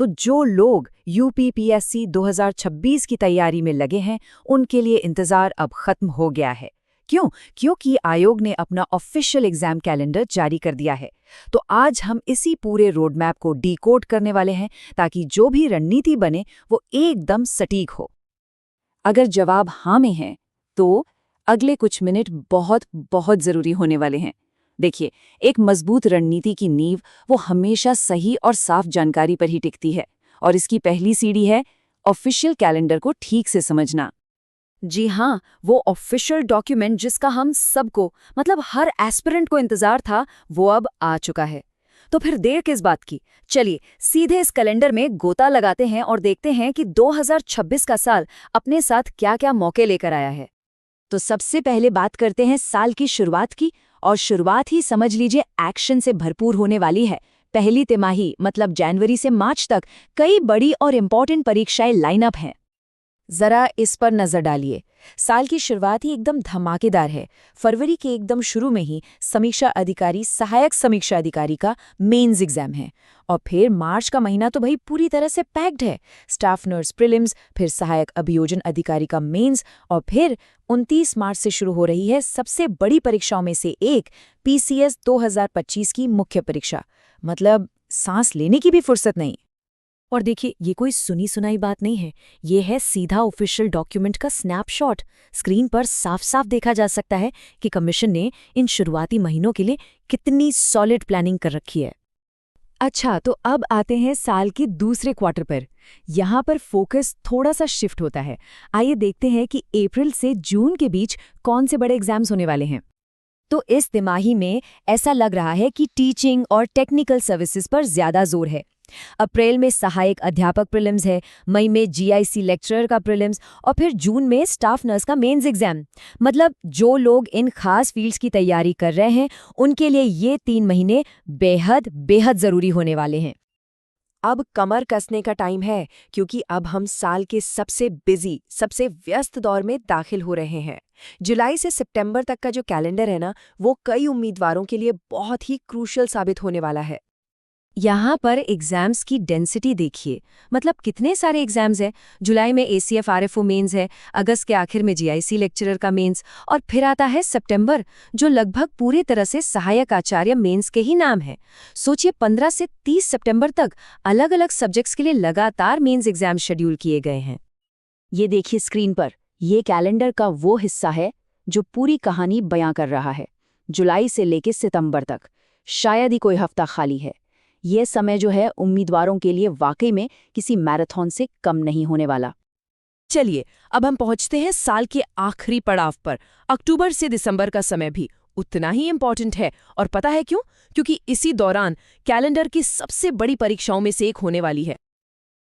तो जो लोग यूपीपीएससी 2026 की तैयारी में लगे हैं, उनके लिए इंतजार अब खत्म हो गया है। क्यों? क्योंकि आयोग ने अपना ऑफिशियल एग्जाम कैलेंडर जारी कर दिया है। तो आज हम इसी पूरे रोड मैप को डिकोड करने वाले हैं, ताकि जो भी रणनीति बने वो एकदम सटीक हो। अगर जवाब हाँ में है, तो अगले कुछ मिनट बहुत बहुत जरूरी होने वाले हैं। देखिए, एक मजबूत रणनीति की नींव वो हमेशा सही और साफ जानकारी पर ही टिकती है, और इसकी पहली सीढ़ी है ऑफिशियल कैलेंडर को ठीक से समझना। जी हाँ, वो ऑफिशियल डॉक्यूमेंट जिसका हम सबको, मतलब हर एस्पिरेंट को इंतजार था, वो अब आ चुका है। तो फिर देर किस बात की? चलिए सीधे इस कैलेंडर में गोता लगाते हैं और देखते हैं कि 2026 का साल अपने साथ क्या-क्या मौके लेकर आया है। तो सबसे पहले बात करते हैं साल की शुरुआत की, और शुरुआत ही समझ लीजिए एक्शन से भरपूर होने वाली है। पहली तिमाही मतलब जनवरी से मार्च तक कई बड़ी और इम्पोर्टेंट परीक्षाएं लाइनअप हैं। जरा इस पर नजर डालिए। साल की शुरुआत ही एकदम धमाकेदार है। फरवरी के एकदम शुरू में ही समीक्षा अधिकारी, सहायक समीक्षा अधिकारी का मेंस एग्जाम है, और फिर मार्च का महीना तो भाई पूरी तरह से पैक्ड है। स्टाफ नर्स प्रीलिम्स, फिर सहायक अभियोजन अधिकारी का मेंस, और फिर 29 मार्च से शुरू हो रही है सबसे बड़ी परीक्षाओं में से एक, पीसीएस 2025 की मुख्य परीक्षा। मतलब सांस लेने की भी फुर्सत नहीं। और देखिए, ये कोई सुनी सुनाई बात नहीं है, ये है सीधा ऑफिशियल डॉक्यूमेंट का स्नैपशॉट। स्क्रीन पर साफ साफ देखा जा सकता है कि कमीशन ने इन शुरुआती महीनों के लिए कितनी सॉलिड प्लानिंग कर रखी है। अच्छा, तो अब आते हैं साल के दूसरे क्वार्टर पर। यहाँ पर फोकस थोड़ा सा शिफ्ट होता है। आइए देखते हैं कि अप्रैल से जून के बीच कौन से बड़े एग्जाम्स होने वाले हैं। तो इस तिमाही में ऐसा लग रहा है कि टीचिंग और टेक्निकल सर्विसेज पर ज्यादा जोर है। अप्रैल में सहायक अध्यापक प्रीलिम्स है, मई में जीआईसी लेक्चरर का प्रीलिम्स, और फिर जून में स्टाफ नर्स का मेंस एग्जाम। मतलब जो लोग इन खास फील्ड्स की तैयारी कर रहे हैं, उनके लिए ये 3 महीने बेहद बेहद जरूरी होने वाले हैं। अब कमर कसने का टाइम है, क्योंकि अब हम साल के सबसे बिजी, सबसे व्यस्त दौर में दाखिल हो रहे हैं। जुलाई से सितंबर तक का जो कैलेंडर है ना, वो कई उम्मीदवारों के लिए बहुत ही क्रूशियल साबित होने वाला है। यहाँ पर एग्जाम्स की डेंसिटी देखिए, मतलब कितने सारे एग्जाम्स हैं। जुलाई में एसीएफ आरएफओ मेंस है, अगस्त के आखिर में जीआईसी लेक्चरर का मेंस, और फिर आता है सितंबर, जो लगभग पूरी तरह से सहायक आचार्य मेंस के ही नाम है। सोचिए, 15 से 30 सितंबर तक अलग अलग सब्जेक्ट्स के लिए लगातार मेंस एग्जाम शेड्यूल किए गए हैं। ये देखिए स्क्रीन पर, ये कैलेंडर का वो हिस्सा है जो पूरी कहानी बयां कर रहा है। जुलाई से लेकर सितंबर तक शायद ही कोई हफ्ता खाली है। ये समय जो है उम्मीदवारों के लिए वाकई में किसी मैराथन से कम नहीं होने वाला। चलिए, अब हम पहुंचते हैं साल के आखिरी पड़ाव पर। अक्टूबर से दिसंबर का समय भी उतना ही इम्पोर्टेंट है, और पता है क्यों? क्योंकि इसी दौरान कैलेंडर की सबसे बड़ी परीक्षाओं में से एक होने वाली है।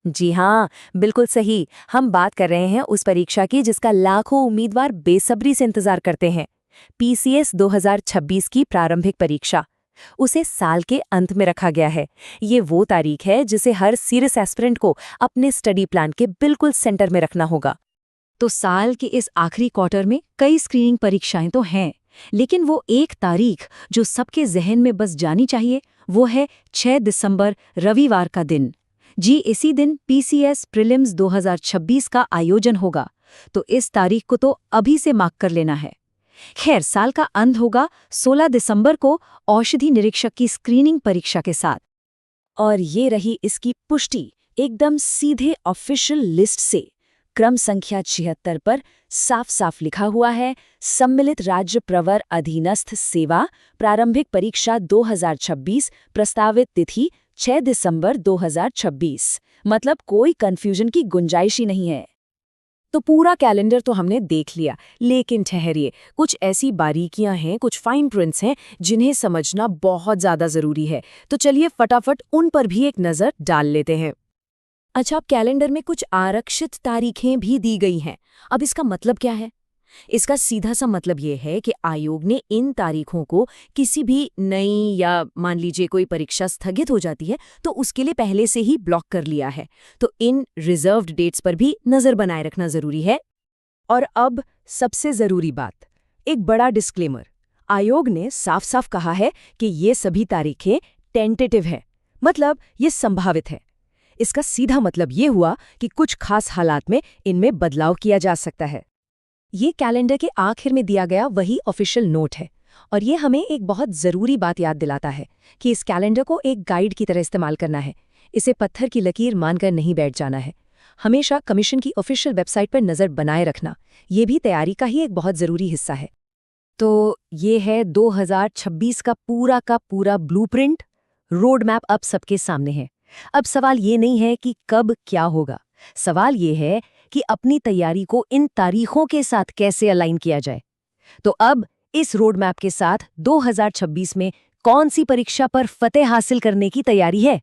जी हाँ, बिल्कुल सही। हम बात कर रहे हैं उस परीक्षा की जिसका लाखों उम्मीदवार बेसब्री से इंतजार करते हैं। पीसीएस 2026 की प्रारंभिक परीक्षा। उसे साल के अंत में रखा गया है। ये वो तारीख है जिसे हर सीरियस एस्पिरेंट को अपने स्टडी प्लान के बिल्कुल सेंटर में रखना होगा। तो साल के इस आखिरी क्वार्टर में कई स्क्रीनिंग परीक्षाएं तो हैं, लेकिन वो एक तारीख जो सबके जहन में बस जानी चाहिए, वो है 6 दिसंबर, रविवार का दिन। जी, इसी दिन पीसीएस प्रीलिम्स 2026 का आयोजन होगा। तो इस तारीख को तो अभी से मार्क कर लेना है। खैर, साल का अंत होगा 16 दिसंबर को औषधि निरीक्षक की स्क्रीनिंग परीक्षा के साथ। और ये रही इसकी पुष्टि एकदम सीधे ऑफिशियल लिस्ट से। क्रम संख्या 76 पर साफ साफ लिखा हुआ है, सम्मिलित राज्य प्रवर अधीनस्थ सेवा प्रारंभिक परीक्षा 2026, प्रस्तावित तिथि 6 दिसंबर 2026। मतलब कोई कंफ्यूजन की गुंजाइश ही नहीं है। तो पूरा कैलेंडर तो हमने देख लिया, लेकिन ठहरिए, कुछ ऐसी बारीकियां हैं, कुछ फाइन प्रिंट्स हैं जिन्हें समझना बहुत ज़्यादा ज़रूरी है। तो चलिए फटाफट उन पर भी एक नज़र डाल लेते हैं। अच्छा, कैलेंडर में कुछ आरक्षित तारीखें भी दी गई हैं। अब इसका मतलब क्या है? इसका सीधा सा मतलब ये है कि आयोग ने इन तारीखों को किसी भी नई, या मान लीजिए कोई परीक्षा स्थगित हो जाती है तो उसके लिए पहले से ही ब्लॉक कर लिया है। तो इन रिजर्व्ड डेट्स पर भी नज़र बनाए रखना ज़रूरी है। और अब सबसे ज़रूरी बात, एक बड़ा डिस्क्लेमर। आयोग ने साफ साफ कहा है कि ये सभी तारीखें टेंटेटिव है, मतलब ये संभावित है। इसका सीधा मतलब ये हुआ कि कुछ खास हालात में इनमें बदलाव किया जा सकता है। ये कैलेंडर के आखिर में दिया गया वही ऑफिशियल नोट है, और ये हमें एक बहुत ज़रूरी बात याद दिलाता है कि इस कैलेंडर को एक गाइड की तरह इस्तेमाल करना है। इसे पत्थर की लकीर मानकर नहीं बैठ जाना है। हमेशा कमीशन की ऑफिशियल वेबसाइट पर नज़र बनाए रखना, ये भी तैयारी का ही एक बहुत ज़रूरी हिस्सा है। तो ये है 2026 का पूरा ब्लूप्रिंट, रोड मैप अब सबके सामने है। अब सवाल ये नहीं है कि कब क्या होगा, सवाल ये है कि अपनी तैयारी को इन तारीखों के साथ कैसे अलाइन किया जाए। तो अब इस रोड मैप के साथ 2026 में कौन सी परीक्षा पर फतेह हासिल करने की तैयारी है?